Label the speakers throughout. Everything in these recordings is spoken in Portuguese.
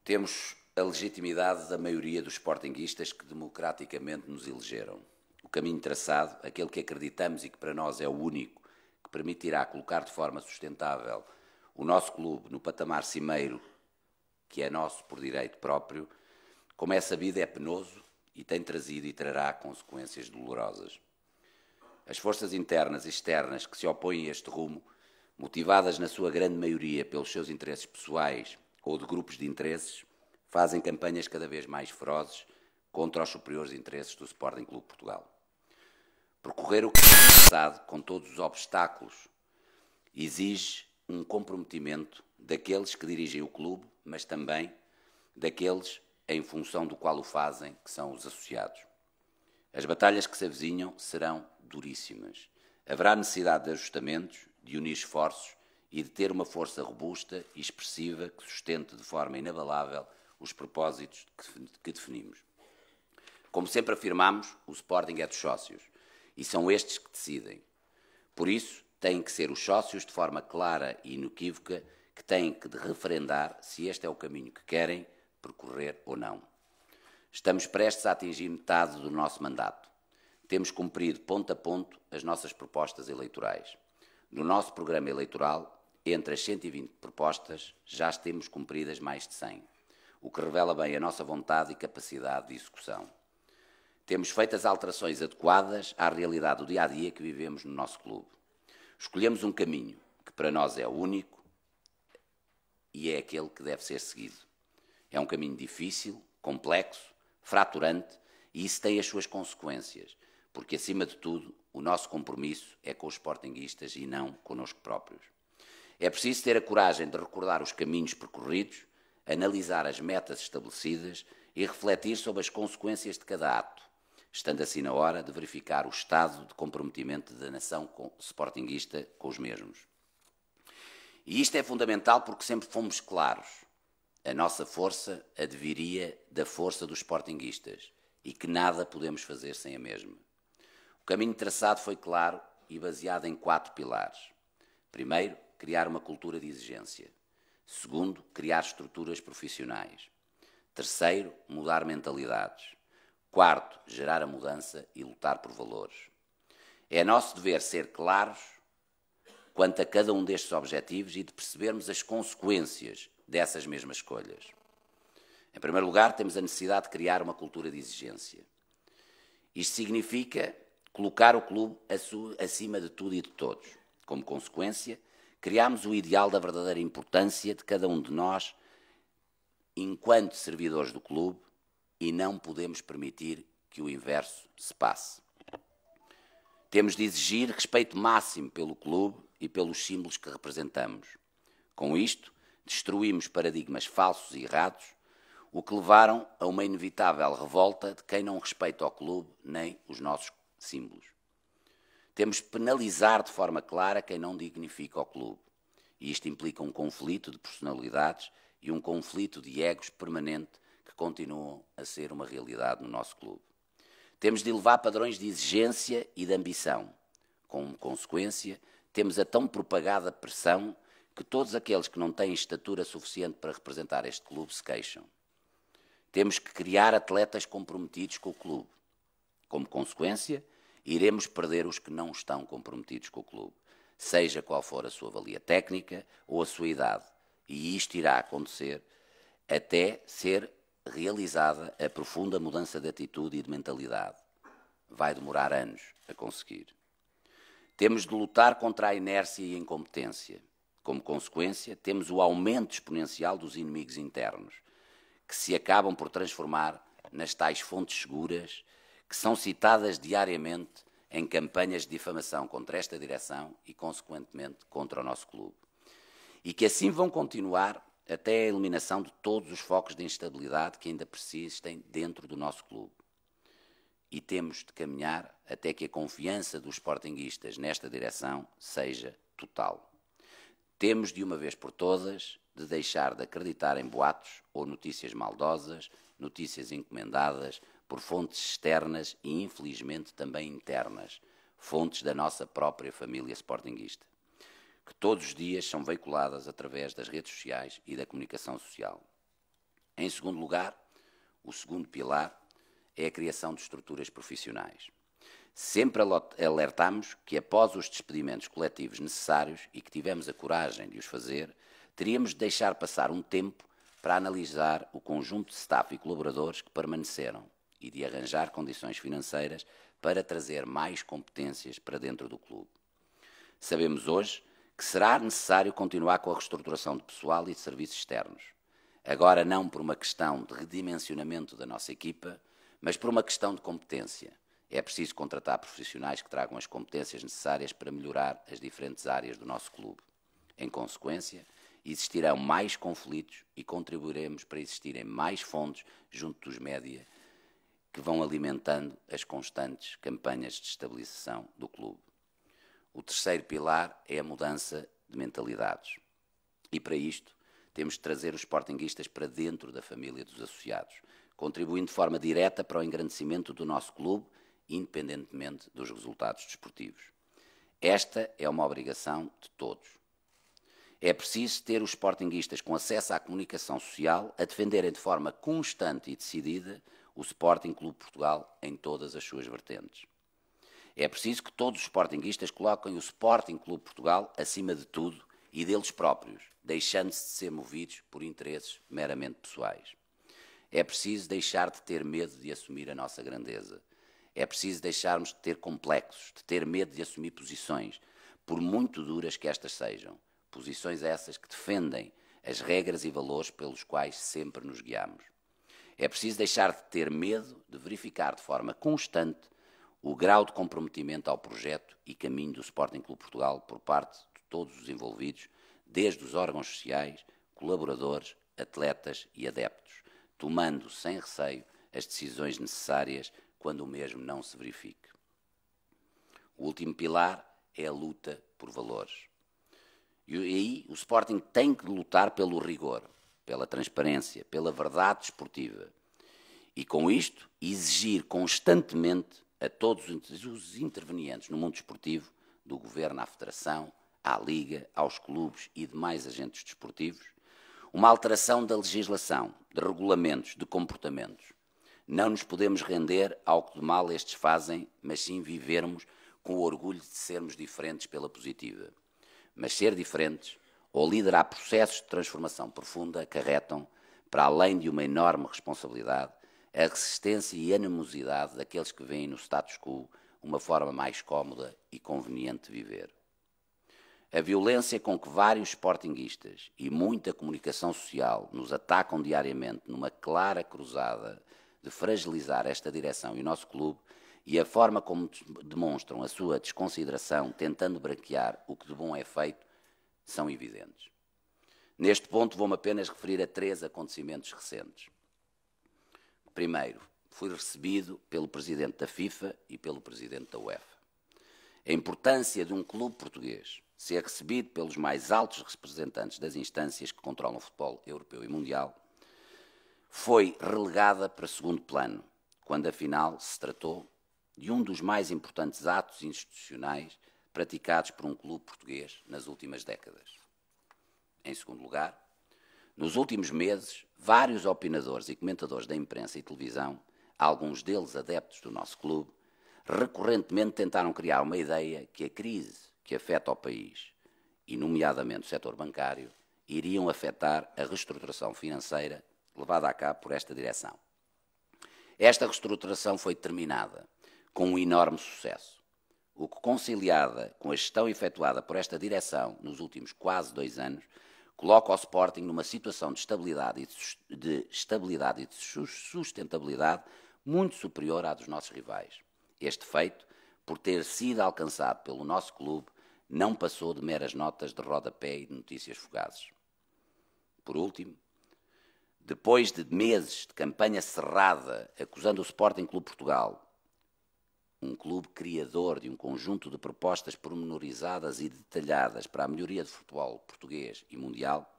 Speaker 1: Temos a legitimidade da maioria dos sportinguistas que democraticamente nos elegeram. O caminho traçado, aquele que acreditamos e que para nós é o único, que permitirá colocar de forma sustentável o nosso clube no patamar cimeiro, que é nosso por direito próprio, como é sabido, é penoso e tem trazido e trará consequências dolorosas. As forças internas e externas que se opõem a este rumo, motivadas na sua grande maioria pelos seus interesses pessoais ou de grupos de interesses, fazem campanhas cada vez mais ferozes contra os superiores interesses do Sporting Clube Portugal. Percorrer o caminho traçado com todos os obstáculos exige um comprometimento daqueles que dirigem o clube, mas também daqueles em função do qual o fazem, que são os associados. As batalhas que se avizinham serão duríssimas. Haverá necessidade de ajustamentos, de unir esforços e de ter uma força robusta e expressiva que sustente de forma inabalável os propósitos que definimos. Como sempre afirmamos, o Sporting é dos sócios e são estes que decidem. Por isso, têm que ser os sócios de forma clara e inequívoca que têm que referendar se este é o caminho que querem percorrer ou não. Estamos prestes a atingir metade do nosso mandato. Temos cumprido ponto a ponto as nossas propostas eleitorais. No nosso programa eleitoral, entre as 120 propostas, já temos cumpridas mais de 100, o que revela bem a nossa vontade e capacidade de execução. Temos feito as alterações adequadas à realidade do dia-a-dia que vivemos no nosso clube. Escolhemos um caminho que para nós é o único e é aquele que deve ser seguido. É um caminho difícil, complexo, fraturante e isso tem as suas consequências, porque acima de tudo o nosso compromisso é com os sportinguistas e não connosco próprios. É preciso ter a coragem de recordar os caminhos percorridos, analisar as metas estabelecidas e refletir sobre as consequências de cada ato, estando assim na hora de verificar o estado de comprometimento da nação sportinguista com os mesmos. E isto é fundamental porque sempre fomos claros. A nossa força adviria da força dos sportinguistas e que nada podemos fazer sem a mesma. O caminho traçado foi claro e baseado em 4 pilares. Primeiro, criar uma cultura de exigência. Segundo, criar estruturas profissionais. Terceiro, mudar mentalidades. Quarto, gerar a mudança e lutar por valores. É nosso dever ser claros quanto a cada um destes objetivos e de percebermos as consequências dessas mesmas escolhas. Em primeiro lugar, temos a necessidade de criar uma cultura de exigência. Isto significa colocar o clube acima de tudo e de todos. Como consequência, criamos o ideal da verdadeira importância de cada um de nós enquanto servidores do clube e não podemos permitir que o inverso se passe. Temos de exigir respeito máximo pelo clube e pelos símbolos que representamos. Com isto, destruímos paradigmas falsos e errados, o que levaram a uma inevitável revolta de quem não respeita o clube nem os nossos símbolos. Temos de penalizar de forma clara quem não dignifica o clube. E isto implica um conflito de personalidades e um conflito de egos permanente que continuam a ser uma realidade no nosso clube. Temos de elevar padrões de exigência e de ambição. Como consequência, temos a tão propagada pressão que todos aqueles que não têm estatura suficiente para representar este clube se queixam. Temos que criar atletas comprometidos com o clube. Como consequência, iremos perder os que não estão comprometidos com o clube, seja qual for a sua valia técnica ou a sua idade. E isto irá acontecer até ser realizada a profunda mudança de atitude e de mentalidade. Vai demorar anos a conseguir. Temos de lutar contra a inércia e a incompetência. Como consequência, temos o aumento exponencial dos inimigos internos, que se acabam por transformar nas tais fontes seguras que são citadas diariamente em campanhas de difamação contra esta direção e, consequentemente, contra o nosso clube. E que assim vão continuar até a eliminação de todos os focos de instabilidade que ainda persistem dentro do nosso clube. E temos de caminhar até que a confiança dos sportinguistas nesta direção seja total. Temos, de uma vez por todas, de deixar de acreditar em boatos ou notícias maldosas, notícias encomendadas por fontes externas e, infelizmente, também internas, fontes da nossa própria família sportinguista, que todos os dias são veiculadas através das redes sociais e da comunicação social. Em segundo lugar, o segundo pilar é a criação de estruturas profissionais. Sempre alertámos que, após os despedimentos coletivos necessários e que tivemos a coragem de os fazer, teríamos de deixar passar um tempo para analisar o conjunto de staff e colaboradores que permaneceram e de arranjar condições financeiras para trazer mais competências para dentro do clube. Sabemos hoje que será necessário continuar com a reestruturação de pessoal e de serviços externos. Agora não por uma questão de redimensionamento da nossa equipa, mas por uma questão de competência. É preciso contratar profissionais que tragam as competências necessárias para melhorar as diferentes áreas do nosso clube. Em consequência, existirão mais conflitos e contribuiremos para existirem mais fontes junto dos média que vão alimentando as constantes campanhas de estabilização do clube. O terceiro pilar é a mudança de mentalidades. E para isto, temos de trazer os sportinguistas para dentro da família dos associados, contribuindo de forma direta para o engrandecimento do nosso clube, independentemente dos resultados desportivos. Esta é uma obrigação de todos. É preciso ter os sportinguistas com acesso à comunicação social a defenderem de forma constante e decidida o Sporting Clube Portugal em todas as suas vertentes. É preciso que todos os sportinguistas coloquem o Sporting Clube Portugal acima de tudo e deles próprios, deixando-se de ser movidos por interesses meramente pessoais. É preciso deixar de ter medo de assumir a nossa grandeza. É preciso deixarmos de ter complexos, de ter medo de assumir posições, por muito duras que estas sejam. Posições essas que defendem as regras e valores pelos quais sempre nos guiamos. É preciso deixar de ter medo de verificar de forma constante o grau de comprometimento ao projeto e caminho do Sporting Clube Portugal por parte de todos os envolvidos, desde os órgãos sociais, colaboradores, atletas e adeptos, tomando sem receio as decisões necessárias quando o mesmo não se verifique. O último pilar é a luta por valores. E aí o Sporting tem que lutar pelo rigor, pela transparência, pela verdade desportiva. E com isto, exigir constantemente a todos os intervenientes no mundo desportivo, do Governo à Federação, à Liga, aos clubes e demais agentes desportivos, uma alteração da legislação, de regulamentos, de comportamentos. Não nos podemos render ao que de mal estes fazem, mas sim vivermos com o orgulho de sermos diferentes pela positiva. Mas ser diferentes ou liderar processos de transformação profunda acarretam, para além de uma enorme responsabilidade, a resistência e animosidade daqueles que veem no status quo uma forma mais cómoda e conveniente de viver. A violência com que vários sportinguistas e muita comunicação social nos atacam diariamente numa clara cruzada de fragilizar esta direção e o nosso clube e a forma como demonstram a sua desconsideração tentando branquear o que de bom é feito são evidentes. Neste ponto vou-me apenas referir a 3 acontecimentos recentes. Primeiro, fui recebido pelo Presidente da FIFA e pelo Presidente da UEFA. A importância de um clube português ser recebido pelos mais altos representantes das instâncias que controlam o futebol europeu e mundial foi relegada para segundo plano, quando afinal se tratou de um dos mais importantes atos institucionais praticados por um clube português nas últimas décadas. Em segundo lugar, nos últimos meses, vários opinadores e comentadores da imprensa e televisão, alguns deles adeptos do nosso clube, recorrentemente tentaram criar uma ideia que a crise que afeta o país, e nomeadamente o setor bancário, iriam afetar a reestruturação financeira levada a cabo por esta direção. Esta reestruturação foi terminada com um enorme sucesso, o que, conciliada com a gestão efetuada por esta direção nos últimos quase 2 anos, coloca o Sporting numa situação de estabilidade e de sustentabilidade muito superior à dos nossos rivais. Este feito, por ter sido alcançado pelo nosso clube, não passou de meras notas de rodapé e de notícias fugazes. Por último, depois de meses de campanha cerrada acusando o Sporting Clube Portugal, um clube criador de um conjunto de propostas pormenorizadas e detalhadas para a melhoria do futebol português e mundial,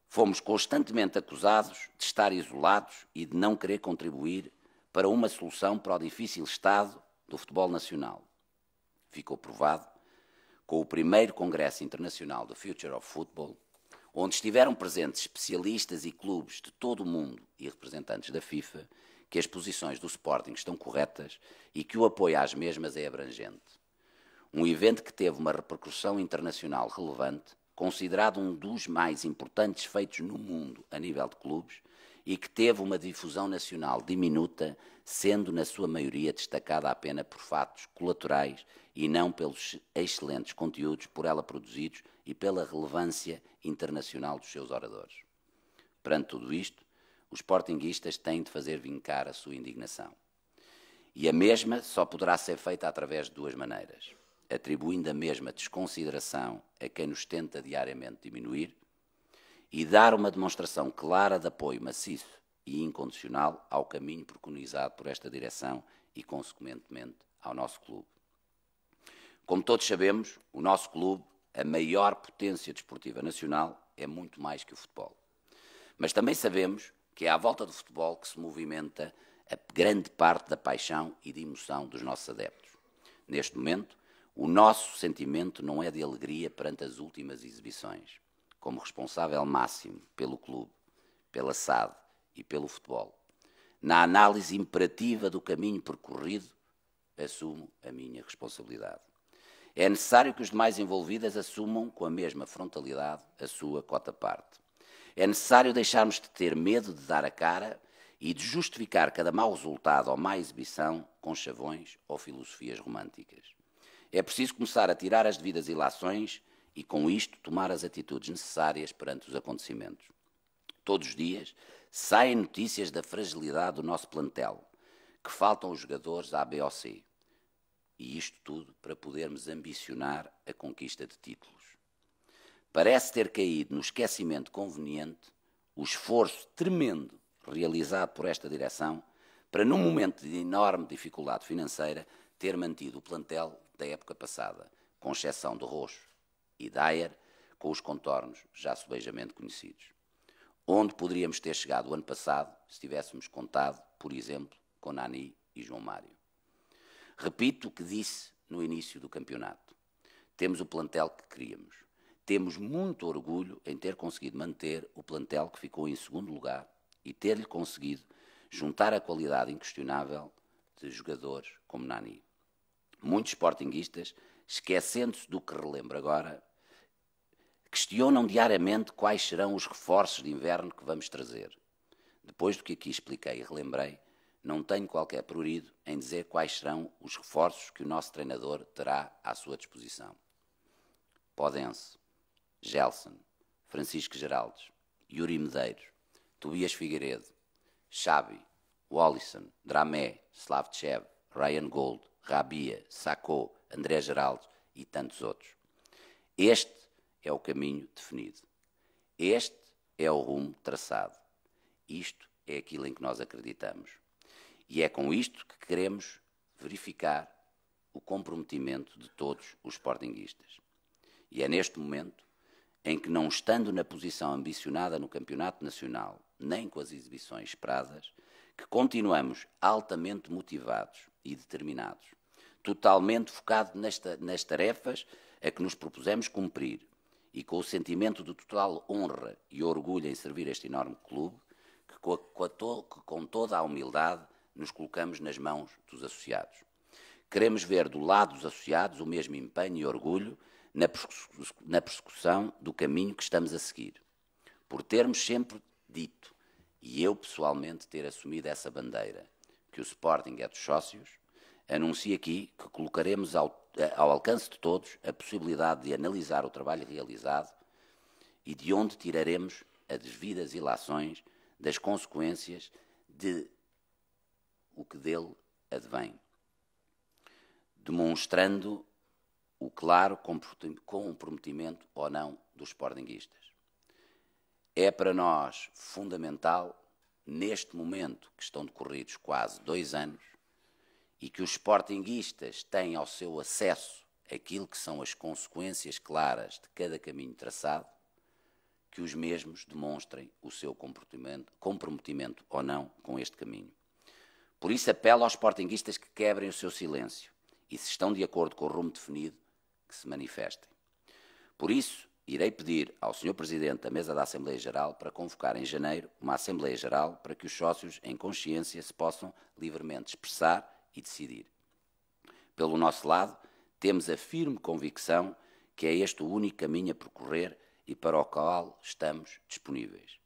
Speaker 1: fomos constantemente acusados de estar isolados e de não querer contribuir para uma solução para o difícil estado do futebol nacional. Ficou provado com o primeiro Congresso Internacional do Future of Football, onde estiveram presentes especialistas e clubes de todo o mundo e representantes da FIFA, que as posições do Sporting estão corretas e que o apoio às mesmas é abrangente. Um evento que teve uma repercussão internacional relevante, considerado um dos mais importantes feitos no mundo a nível de clubes e que teve uma difusão nacional diminuta, sendo na sua maioria destacada apenas por fatos colaterais e não pelos excelentes conteúdos por ela produzidos e pela relevância internacional dos seus oradores. Perante tudo isto, os sportinguistas têm de fazer vincar a sua indignação. E a mesma só poderá ser feita através de duas maneiras: atribuindo a mesma desconsideração a quem nos tenta diariamente diminuir e dar uma demonstração clara de apoio maciço e incondicional ao caminho preconizado por esta direção e, consequentemente, ao nosso clube. Como todos sabemos, o nosso clube, a maior potência desportiva nacional, é muito mais que o futebol. Mas também sabemos que é à volta do futebol que se movimenta a grande parte da paixão e de emoção dos nossos adeptos. Neste momento, o nosso sentimento não é de alegria perante as últimas exibições. Como responsável máximo pelo clube, pela SAD e pelo futebol, na análise imperativa do caminho percorrido, assumo a minha responsabilidade. É necessário que os demais envolvidos assumam com a mesma frontalidade a sua cota-parte. É necessário deixarmos de ter medo de dar a cara e de justificar cada mau resultado ou má exibição com chavões ou filosofias românticas. É preciso começar a tirar as devidas ilações e, com isto, tomar as atitudes necessárias perante os acontecimentos. Todos os dias saem notícias da fragilidade do nosso plantel, que faltam os jogadores A, B ou C. E isto tudo para podermos ambicionar a conquista de títulos. Parece ter caído no esquecimento conveniente o esforço tremendo realizado por esta direção para, num momento de enorme dificuldade financeira, ter mantido o plantel da época passada, com exceção de Roxo e Dyer, com os contornos já subejamente conhecidos. Onde poderíamos ter chegado o ano passado se tivéssemos contado, por exemplo, com Nani e João Mário. Repito o que disse no início do campeonato. Temos o plantel que queríamos. Temos muito orgulho em ter conseguido manter o plantel que ficou em segundo lugar e ter-lhe conseguido juntar a qualidade inquestionável de jogadores como Nani. Muitos sportinguistas, esquecendo-se do que relembro agora, questionam diariamente quais serão os reforços de inverno que vamos trazer. Depois do que aqui expliquei e relembrei, não tenho qualquer prurido em dizer quais serão os reforços que o nosso treinador terá à sua disposição. Podense, Gelson, Francisco Geraldes, Yuri Medeiros, Tobias Figueiredo, Xabi, Wallison, Dramé, Slavtchev, Ryan Gold, Rabia, Sacco, André Geraldo e tantos outros. Este é o caminho definido. Este é o rumo traçado. Isto é aquilo em que nós acreditamos. E é com isto que queremos verificar o comprometimento de todos os sportinguistas. E é neste momento em que, não estando na posição ambicionada no campeonato nacional, nem com as exibições esperadas, que continuamos altamente motivados e determinados, totalmente focados nas tarefas a que nos propusemos cumprir e com o sentimento de total honra e orgulho em servir este enorme clube, que com toda a humildade nos colocamos nas mãos dos associados. Queremos ver do lado dos associados o mesmo empenho e orgulho na persecução do caminho que estamos a seguir. Por termos sempre dito, e eu pessoalmente ter assumido essa bandeira, que o Sporting é dos sócios, anuncio aqui que colocaremos ao alcance de todos a possibilidade de analisar o trabalho realizado e de onde tiraremos as devidas ilações das consequências de o que dele advém, demonstrando o claro comprometimento ou não dos sportinguistas. É para nós fundamental, neste momento que estão decorridos quase 2 anos, e que os sportinguistas têm ao seu acesso aquilo que são as consequências claras de cada caminho traçado, que os mesmos demonstrem o seu comprometimento ou não com este caminho. Por isso apelo aos sportinguistas que quebrem o seu silêncio e, se estão de acordo com o rumo definido, que se manifestem. Por isso, irei pedir ao Sr. Presidente da Mesa da Assembleia Geral para convocar em janeiro uma Assembleia Geral para que os sócios, em consciência, se possam livremente expressar e decidir. Pelo nosso lado, temos a firme convicção que é este o único caminho a percorrer e para o qual estamos disponíveis.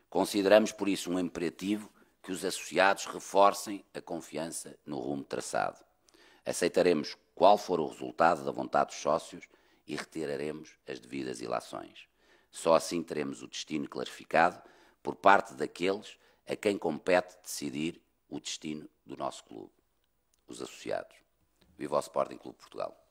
Speaker 1: Consideramos, por isso, um imperativo que os associados reforcem a confiança no rumo traçado. Aceitaremos qual for o resultado da vontade dos sócios e retiraremos as devidas ilações. Só assim teremos o destino clarificado por parte daqueles a quem compete decidir o destino do nosso clube, os associados. Viva o Sporting Clube Portugal!